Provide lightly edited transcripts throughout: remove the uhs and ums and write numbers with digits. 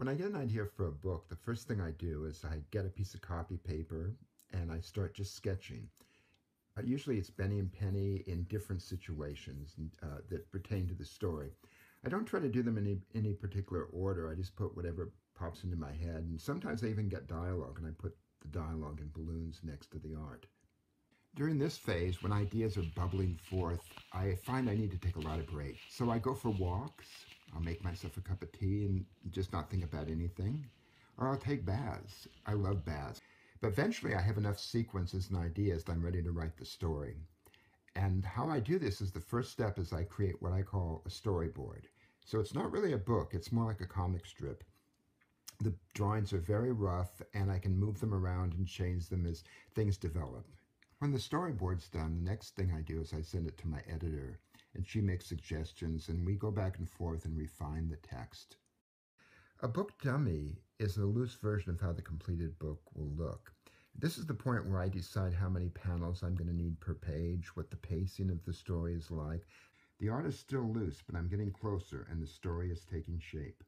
When I get an idea for a book, the first thing I do is I get a piece of copy paper and I start just sketching. Usually it's Benny and Penny in different situations that pertain to the story. I don't try to do them in any particular order. I just put whatever pops into my head. And sometimes I even get dialogue and I put the dialogue in balloons next to the art. During this phase, when ideas are bubbling forth, I find I need to take a lot of breaks. So I go for walks, I'll make myself a cup of tea and just not think about anything. Or I'll take baths. I love baths. But eventually I have enough sequences and ideas that I'm ready to write the story. And how I do this is the first step is I create what I call a storyboard. So it's not really a book, it's more like a comic strip. The drawings are very rough and I can move them around and change them as things develop. When the storyboard's done, the next thing I do is I send it to my editor, and she makes suggestions, and we go back and forth and refine the text. A book dummy is a loose version of how the completed book will look. This is the point where I decide how many panels I'm going to need per page, what the pacing of the story is like. The art is still loose, but I'm getting closer, and the story is taking shape.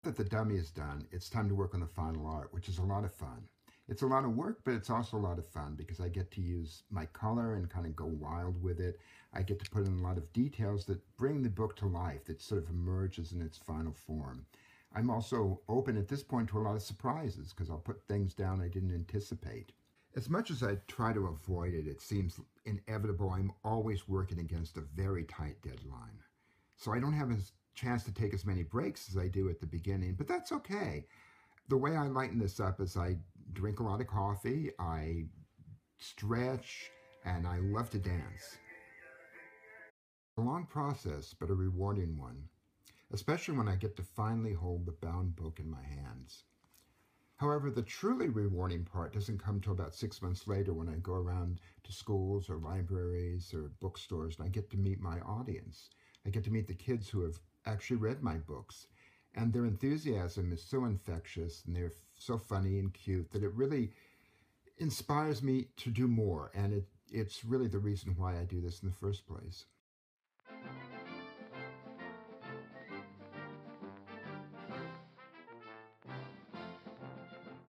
Now that the dummy is done, it's time to work on the final art, which is a lot of fun. It's a lot of work, but it's also a lot of fun because I get to use my color and kind of go wild with it. I get to put in a lot of details that bring the book to life, that sort of emerges in its final form. I'm also open at this point to a lot of surprises because I'll put things down I didn't anticipate. As much as I try to avoid it, it seems inevitable I'm always working against a very tight deadline. So I don't have a chance to take as many breaks as I do at the beginning, but that's okay. The way I lighten this up is I drink a lot of coffee, I stretch, and I love to dance. A long process, but a rewarding one, especially when I get to finally hold the bound book in my hands. However, the truly rewarding part doesn't come till about 6 months later when I go around to schools or libraries or bookstores and I get to meet my audience. I get to meet the kids who have actually read my books. And their enthusiasm is so infectious and they're so funny and cute that it really inspires me to do more. And it's really the reason why I do this in the first place.